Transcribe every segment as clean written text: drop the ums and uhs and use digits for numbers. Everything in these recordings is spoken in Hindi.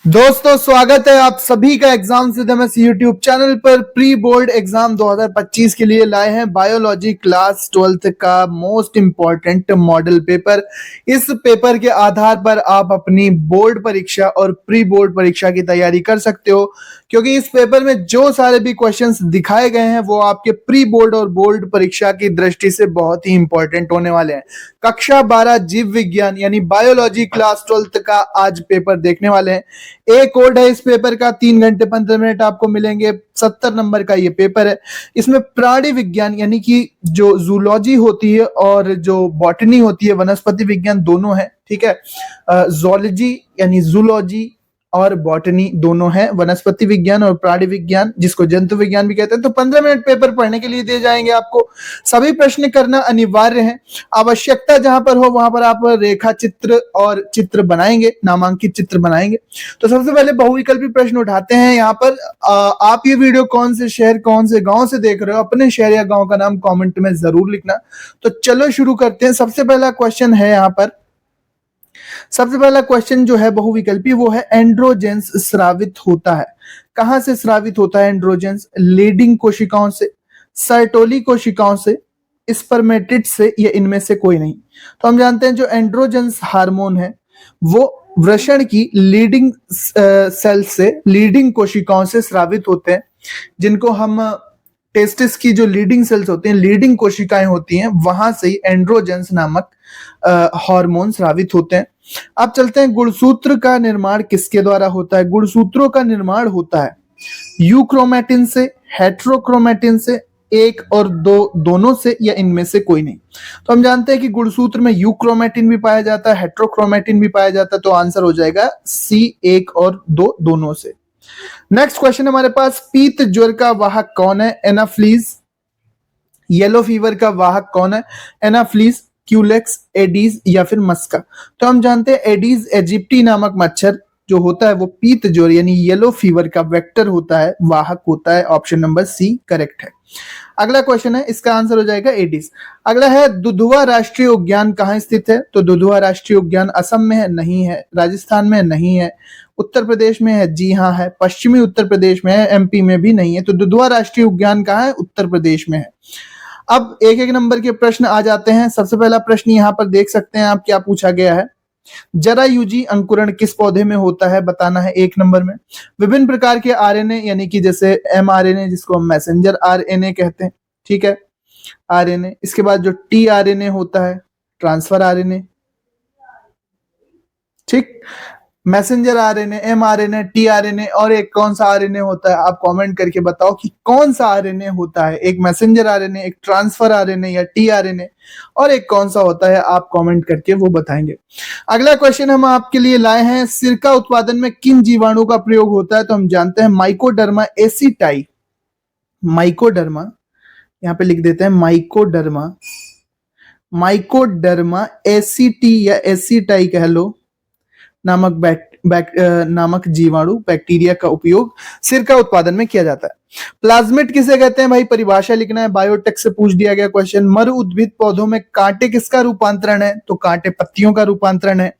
दोस्तों स्वागत है आप सभी का exam with MS YouTube channel पर। प्री बोर्ड एग्जाम 2025 के लिए लाए हैं बायोलॉजी क्लास 12th का मोस्ट इंपॉर्टेंट मॉडल पेपर। इस पेपर के आधार पर आप अपनी बोर्ड परीक्षा और प्री बोर्ड परीक्षा की तैयारी कर सकते हो, क्योंकि इस पेपर में जो सारे भी क्वेश्चंस दिखाए गए हैं वो आपके प्री बोर्ड और बोर्ड परीक्षा की दृष्टि से बहुत ही इंपॉर्टेंट होने वाले हैं। कक्षा 12 जीव विज्ञान यानी बायोलॉजी क्लास 12th का आज पेपर देखने वाले हैं। एक कोड है इस पेपर का, 3 घंटे 15 मिनट आपको मिलेंगे। 70 नंबर का ये पेपर है। इसमें प्राणी विज्ञान यानी कि जो जूलॉजी होती है और जो बॉटनी होती है, वनस्पति विज्ञान, दोनों है। ठीक है, जोलॉजी यानी जूलॉजी और बॉटनी दोनों है, वनस्पति विज्ञान और प्राणी विज्ञान जिसको जंतु विज्ञान भी कहते हैं। तो 15 मिनट पेपर पढ़ने के लिए दिए जाएंगे आपको। सभी प्रश्न करना अनिवार्य है। आवश्यकता जहां पर हो वहां पर आप रेखा चित्र और चित्र बनाएंगे, नामांकित चित्र बनाएंगे। तो सबसे पहले बहुविकल्पी प्रश्न उठाते हैं यहाँ पर। आप ये वीडियो कौन से शहर कौन से गांव से देख रहे हो, अपने शहर या गांव का नाम कमेंट में जरूर लिखना। तो चलो शुरू करते हैं। सबसे पहला क्वेश्चन है यहाँ पर, सबसे पहला क्वेश्चन जो है बहुविकल्पी वो है एंड्रोजेंस स्रावित होता है। कहां से स्रावित होता है एंड्रोजेंस? लीडिंग कोशिकाओं से, सर्टोली कोशिकाओं से, स्पर्मेटिड से, या इनमें से कोई नहीं। तो हम जानते हैं जो एंड्रोजेंस हार्मोन है वो वृषण की लीडिंग सेल से, लीडिंग कोशिकाओं से स्रावित होते हैं, जिनको हम टेस्टिस की जो लीडिंग सेल्स होती हैं, लीडिंग कोशिकाएं होती हैं, वहां से ही एंड्रोजेंस नामक हार्मोन स्रावित होते हैं। अब चलते हैं, गुणसूत्र का निर्माण किसके द्वारा होता है? गुणसूत्रों का निर्माण होता है यूक्रोमेटिन से, हेट्रोक्रोमेटिन से, एक और दो दोनों से, या इनमें से कोई नहीं। तो हम जानते हैं कि गुणसूत्र में यूक्रोमेटिन भी पाया जाता है, हेट्रोक्रोमेटिन भी पाया जाता है। तो आंसर हो जाएगा सी, एक और दो दोनों से। नेक्स्ट क्वेश्चन हमारे पास, पीत ज्वर का वाहक कौन है? एनाफ्लीज। येलो फीवर का वाहक कौन है? एनाफ्लीज, क्यूलेक्स, एडीज, या फिर मस्का। तो हम जानते हैं एडीज इजिप्टी नामक मच्छर जो होता है वो पीत ज्वर यानी येलो फीवर का वेक्टर होता है, वाहक होता है। ऑप्शन नंबर सी करेक्ट है। अगला क्वेश्चन है, इसका आंसर हो जाएगा एडीज। अगला है, दुधवा राष्ट्रीय उद्यान कहाँ स्थित है? तो दुधवा राष्ट्रीय उद्यान असम में है? नहीं है। राजस्थान में? नहीं है। उत्तर प्रदेश में है? जी हाँ है। पश्चिमी उत्तर प्रदेश में है, एमपी में भी नहीं है। तो दुधवा राष्ट्रीय उद्यान कहाँ है? उत्तर प्रदेश में है। अब एक एक नंबर के प्रश्न आ जाते हैं। सबसे पहला प्रश्न यहाँ पर देख सकते हैं आप, क्या पूछा गया है। जरायुजी अंकुरण किस पौधे में होता है? बताना है 1 नंबर में। विभिन्न प्रकार के आरएनए यानी कि जैसे एमआरएनए जिसको हम मैसेंजर आरएनए कहते हैं, ठीक है, आरएनए। इसके बाद जो टीआरएनए होता है, ट्रांसफर आरएनए, ठीक। मैसेंजर आरएनए, एमआरएनए, टीआरएनए, और एक कौन सा आरएनए होता है? आप कमेंट करके बताओ कि कौन सा आरएनए होता है। एक मैसेंजर आरएनए, एक ट्रांसफर आरएनए, या टीआरएनए, और एक कौन सा होता है? आप कमेंट करके वो बताएंगे। अगला क्वेश्चन हम आपके लिए लाए हैं, सिरका उत्पादन में किन जीवाणु का प्रयोग होता है? तो हम जानते हैं माइकोडर्मा एसीटाई। माइकोडर्मा, यहाँ पे लिख देते हैं माइकोडर्मा, माइकोडर्मा एसीटी या एसीटाई कह लो नामक जीवाणु, बैक्टीरिया का उपयोग सिरका उत्पादन में किया जाता है। प्लाज्मिड किसे कहते हैं? भाई परिभाषा लिखना है, बायोटेक से पूछ दिया गया क्वेश्चन। मरु उद्भिद पौधों में कांटे किसका रूपांतरण है? तो कांटे पत्तियों का रूपांतरण है।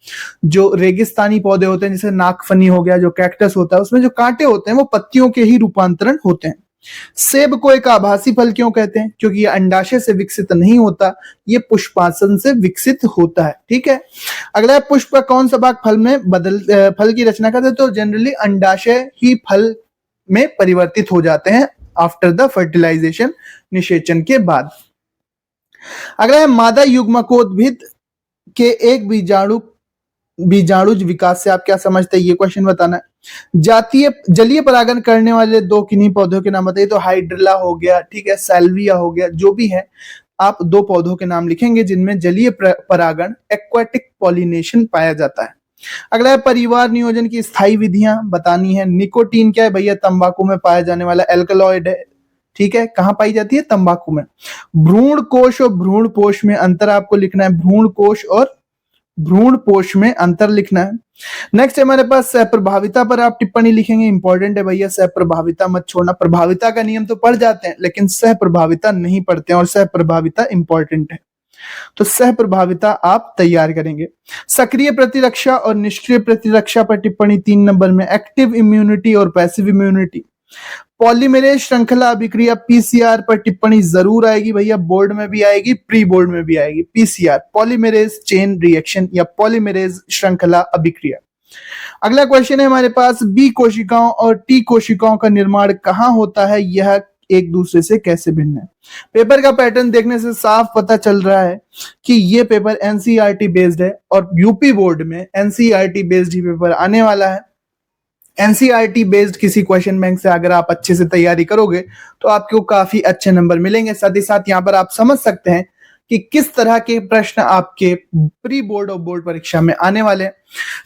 जो रेगिस्तानी पौधे होते हैं जैसे नागफनी हो गया, जो कैक्टस होता है, उसमें जो कांटे होते हैं वो पत्तियों के ही रूपांतरण होते हैं। सेब को एक आभासी फल क्यों कहते हैं? क्योंकि ये अंडाशय से विकसित नहीं होता, ये पुष्पासन से विकसित होता है, ठीक है। अगला, पुष्प का कौन सा भाग फल में फल की रचना करते हैं? तो जनरली अंडाशय ही फल में परिवर्तित हो जाते हैं आफ्टर द फर्टिलाइजेशन, निषेचन के बाद। अगला है, मादा युग्मकोद्भिद के एक बीजाणुज विकास से आप क्या समझते हैं? ये क्वेश्चन बताना है। जातीय जलीय परागण करने वाले 2 किन्हीं पौधों के नाम बताइए। तो हाइड्रिला हो गया, ठीक है, सैल्विया हो गया, जो भी है आप 2 पौधों के नाम लिखेंगे जिनमें जलीय परागण, एक्वाटिक पॉलिनेशन पाया जाता है। अगला है, परिवार नियोजन की स्थायी विधियां बतानी है। निकोटीन क्या है भैया? तंबाकू में पाया जाने वाला एल्कलॉइड है, ठीक है। कहां पाई जाती है? तंबाकू में। भ्रूण कोश और भ्रूण पोष में अंतर आपको लिखना है। भ्रूण कोश और भ्रूण पोष में अंतर लिखना है। नेक्स्ट हमारे पास सहप्रभाविता पर आप टिप्पणी लिखेंगे। इंपॉर्टेंट है भैया, सहप्रभाविता मत छोड़ना। प्रभाविता का नियम तो पढ़ जाते हैं लेकिन सहप्रभाविता नहीं पढ़ते हैं, और सहप्रभाविता इंपॉर्टेंट है। तो सह प्रभाविता आप तैयार करेंगे। सक्रिय प्रतिरक्षा और निष्क्रिय प्रतिरक्षा पर टिप्पणी 3 नंबर में, एक्टिव इम्यूनिटी और पैसिव इम्यूनिटी। पॉलीमरेज श्रृंखला अभिक्रिया पीसीआर पर टिप्पणी जरूर आएगी भैया, बोर्ड में भी आएगी, प्री बोर्ड में भी आएगी। पीसीआर पॉलीमरेज चेन रिएक्शन या पॉलीमरेज श्रृंखला अभिक्रिया। अगला क्वेश्चन है हमारे पास, बी कोशिकाओं और टी कोशिकाओं का निर्माण कहां होता है, यह एक दूसरे से कैसे भिन्न है। पेपर का पैटर्न देखने से साफ पता चल रहा है कि ये पेपर एनसीईआरटी बेस्ड है और यूपी बोर्ड में एनसीईआरटी बेस्ड ही पेपर आने वाला है। एनसीईआरटी बेस्ड किसी क्वेश्चन बैंक से अगर आप अच्छे से तैयारी करोगे तो आपको काफी अच्छे नंबर मिलेंगे। साथ ही साथ यहाँ पर आप समझ सकते हैं कि किस तरह के प्रश्न आपके प्री बोर्ड और बोर्ड परीक्षा में आने वाले हैं।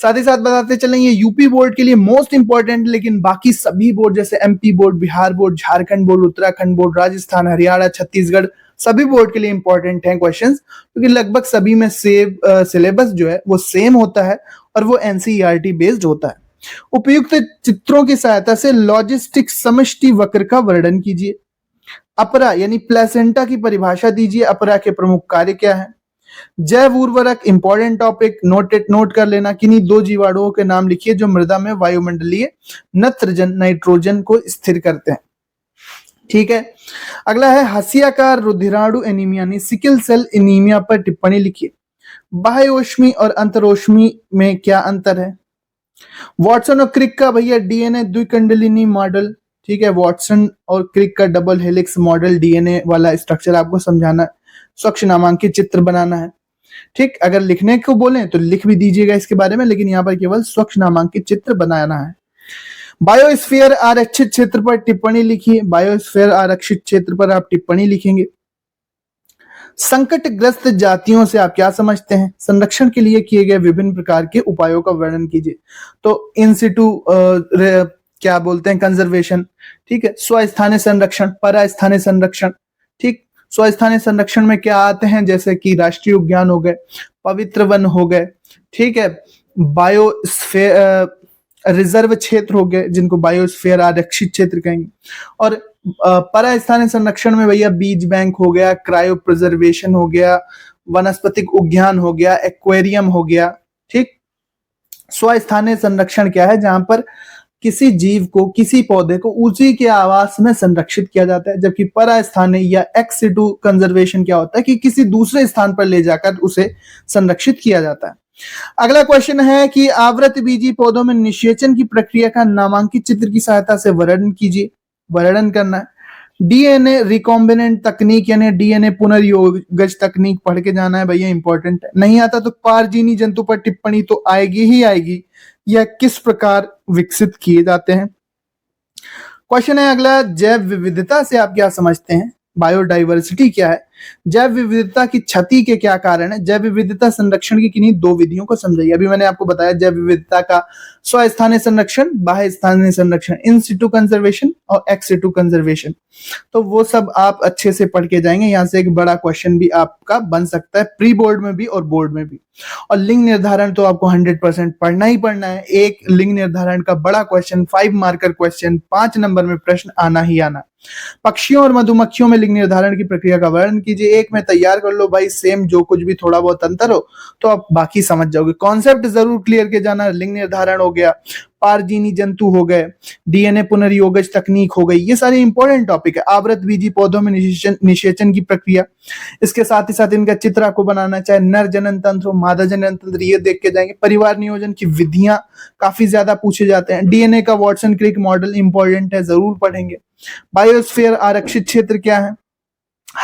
साथ ही साथ बताते चलें ये यूपी बोर्ड के लिए मोस्ट इंपॉर्टेंट, लेकिन बाकी सभी बोर्ड जैसे MP board, Bihar board, Jharkhand board, Uttarakhand board, Rajasthan, Haryana, Chhattisgarh, सभी बोर्ड के लिए इंपॉर्टेंट हैं क्वेश्चंस, क्योंकि लगभग सभी में सिलेबस जो है वो सेम होता है और वो एनसीईआरटी बेस्ड होता है। उपयुक्त चित्रों की सहायता से लॉजिस्टिक समष्टि वक्र का वर्णन कीजिए। अपरा यानी प्लेसेंटा की परिभाषा दीजिए। अपरा के प्रमुख कार्य क्या है। जैव उर्वरक इंपॉर्टेंट टॉपिक, नोट कर लेना। किन्हीं 2 जीवाणुओं के नाम लिखिए जो मृदा में वायुमंडलीय नत्रजन नाइट्रोजन को स्थिर करते हैं। ठीक है, अगला है हसियाकार रुधिराणु एनीमिया यानी सिकल सेल एनीमिया पर टिप्पणी लिखिए। बाह्योष्मी और अंतरोष्मी में क्या अंतर है। वॉटसन और क्रिक का भैया डीएनए द्विकंडलिनी मॉडल, ठीक है, वॉटसन और क्रिक का डबल हेलिक्स मॉडल डीएनए वाला स्ट्रक्चर आपको समझाना है। स्वच्छ नामांकित चित्र बनाना है। ठीक, अगर लिखने को बोलें तो लिख भी दीजिएगा इसके बारे में, लेकिन यहाँ पर केवल स्वच्छ नामांकित चित्र बनाना है। बायोस्फीयर आरक्षित क्षेत्र पर टिप्पणी लिखिए। बायोस्फीयर आरक्षित क्षेत्र पर आप टिप्पणी लिखेंगे। संकटग्रस्त जातियों से आप क्या समझते हैं। संरक्षण के लिए किए गए विभिन्न प्रकार के उपायों का वर्णन कीजिए। तो इन सिटू क्या बोलते हैं, कंजर्वेशन, ठीक है, स्वस्थानीय संरक्षण, परास्थानीय संरक्षण। ठीक, स्वस्थानीय संरक्षण में क्या आते हैं, जैसे कि राष्ट्रीय उद्यान हो गए, पवित्र वन हो गए, ठीक है, बायोस्फीयर रिजर्व क्षेत्र हो गए जिनको बायोस्फीयर आरक्षित क्षेत्र कहेंगे। और परास्थानीय संरक्षण में भैया बीज बैंक हो गया, क्रायो प्रिजर्वेशन हो गया, वनस्पतिक उद्यान हो गया, एक्वेरियम हो गया। ठीक, स्वस्थानीय संरक्षण क्या है, जहां पर किसी जीव को, किसी पौधे को उसी के आवास में संरक्षित किया जाता है। जबकि परास्थानीय या एक्स सिटू कंजर्वेशन क्या होता है कि किसी दूसरे स्थान पर ले जाकर उसे संरक्षित किया जाता है। अगला क्वेश्चन है कि आवृत बीजी पौधों में निषेचन की प्रक्रिया का नामांकित चित्र की सहायता से वर्णन कीजिए। वर्णन करना है। डीएनए रिकॉम्बिनेंट तकनीक यानी डीएनए पुनर्योगज तकनीक पढ़ के जाना है भैया, इंपॉर्टेंट है। नहीं आता तो पारजीनी जंतु पर टिप्पणी तो आएगी ही आएगी। यह किस प्रकार विकसित किए जाते हैं। क्वेश्चन है अगला, जैव विविधता से आप क्या समझते हैं। बायोडाइवर्सिटी क्या है। जैव विविधता की क्षति के क्या कारण है। जैव विविधता संरक्षण की किन्हीं 2 विधियों को समझाइए। अभी मैंने आपको बताया जैव विविधता का स्वस्थानीय संरक्षण, बाह्य स्थानीय संरक्षण, इन सिटू कंजर्वेशन और एक्स सिटू कंजर्वेशन। तो वो सब आप अच्छे से पढ़ के जाएंगे। यहाँ से एक बड़ा क्वेश्चन भी आपका बन सकता है, प्री बोर्ड में भी और बोर्ड में भी। और लिंग निर्धारण तो आपको 100% पढ़ना ही पढ़ना है। एक लिंग निर्धारण का बड़ा क्वेश्चन, 5 मार्कर क्वेश्चन, 5 नंबर में प्रश्न आना ही आना। पक्षियों और मधुमक्खियों में लिंग निर्धारण की प्रक्रिया का वर्णन कीजिए। एक में तैयार कर लो भाई, सेम, जो कुछ भी थोड़ा बहुत अंतर हो तो आप बाकी समझ जाओगे। कॉन्सेप्ट जरूर क्लियर के जाना। लिंग निर्धारण हो गया, पारजीनी जंतु हो गए, डीएनए पुनर्योगज तकनीक हो गई, ये सारे इंपॉर्टेंट टॉपिक है। आवृत बीजी पौधों में निषेचन की प्रक्रिया, इसके साथ ही साथ इनका चित्र आपको बनाना, चाहे नर जनन तंत्र हो, मादा जनन तंत्र, ये देख के जाएंगे। परिवार नियोजन की विधियां काफी ज्यादा पूछे जाते हैं। डीएनए का वॉटसन क्रिक मॉडल इंपॉर्टेंट है, जरूर पढ़ेंगे। बायोस्फीयर आरक्षित क्षेत्र क्या है।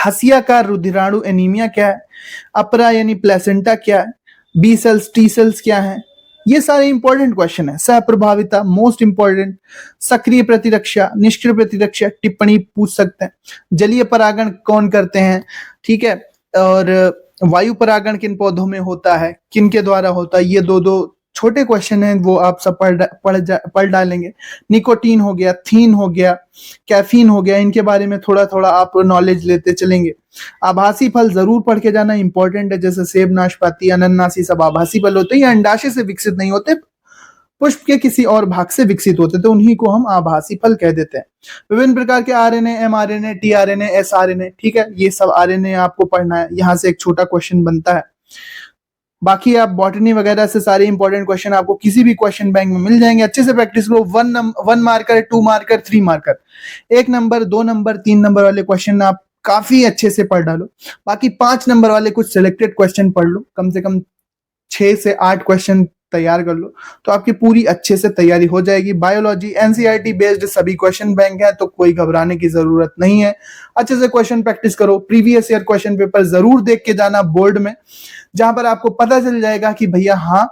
हसियाकार रुधिराणु एनीमिया क्या है। अपरा यानी प्लेसेंटा क्या है। बी सेल्स, टी सेल्स क्या है। ये सारे इंपॉर्टेंट क्वेश्चन है। सह प्रभाविता मोस्ट इंपॉर्टेंट। सक्रिय प्रतिरक्षा, निष्क्रिय प्रतिरक्षा, टिप्पणी पूछ सकते हैं। जलीय परागण कौन करते हैं, ठीक है, और वायु परागण किन पौधों में होता है, किन के द्वारा होता है। ये दो छोटे क्वेश्चन हैं, वो आप सब पढ़ डालेंगे। निकोटीन हो गया, थीन हो गया, कैफीन हो गया, इनके बारे में थोड़ा थोड़ा आप नॉलेज लेते चलेंगे। आभासी फल जरूर पढ़ के जाना, इंपॉर्टेंट है। जैसे सेब, नाशपाती, अनन्नास, ये सब आभासी फल होते हैं, ये अंडाशय से विकसित नहीं होते, पुष्प के किसी और भाग से विकसित होते तो उन्हीं को हम आभासी फल कह देते हैं। विभिन्न प्रकार के आरएनए, एमआरएनए, टीआरएनए, एसआरएनए, ठीक है, ये सब आरएनए आपको पढ़ना है। यहां से एक छोटा क्वेश्चन बनता है। बाकी आप बॉटनी वगैरह से सारे इंपॉर्टेंट क्वेश्चन आपको किसी भी क्वेश्चन बैंक में मिल जाएंगे। अच्छे से प्रैक्टिस करो। 1 marker, 2 marker, 3 marker, 1 number, 2 number, 3 number वाले क्वेश्चन आप काफी अच्छे से पढ़ डालो। बाकी 5 नंबर वाले कुछ सिलेक्टेड क्वेश्चन पढ़ लो, कम से कम 6 से 8 क्वेश्चन तैयार कर लो, तो आपकी पूरी अच्छे से तैयारी हो जाएगी। बायोलॉजी एनसीईआरटी बेस्ड सभी क्वेश्चन बैंक है, तो कोई घबराने की जरूरत नहीं है। अच्छे से क्वेश्चन प्रैक्टिस करो। प्रीवियस ईयर क्वेश्चन पेपर जरूर देख के जाना बोर्ड में, जहां पर आपको पता चल जाएगा कि भैया हाँ,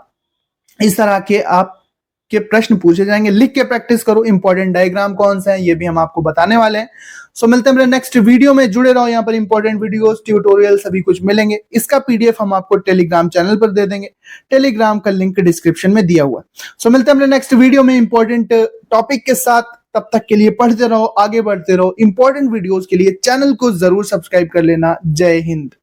इस तरह के आपके प्रश्न पूछे जाएंगे। लिख के प्रैक्टिस करो। इंपॉर्टेंट डायग्राम कौन से हैं ये भी हम आपको बताने वाले हैं। सो मिलते हैं मेरे नेक्स्ट वीडियो में। जुड़े रहो, यहाँ पर इंपॉर्टेंट वीडियोस, ट्यूटोरियल सभी कुछ मिलेंगे। इसका पीडीएफ हम आपको टेलीग्राम चैनल पर दे देंगे। टेलीग्राम का लिंक डिस्क्रिप्शन में दिया हुआ है। सो मिलते हैं मेरे नेक्स्ट वीडियो में इंपॉर्टेंट टॉपिक के साथ। तब तक के लिए पढ़ते रहो, आगे बढ़ते रहो। इंपॉर्टेंट वीडियोस के लिए चैनल को जरूर सब्सक्राइब कर लेना। जय हिंद।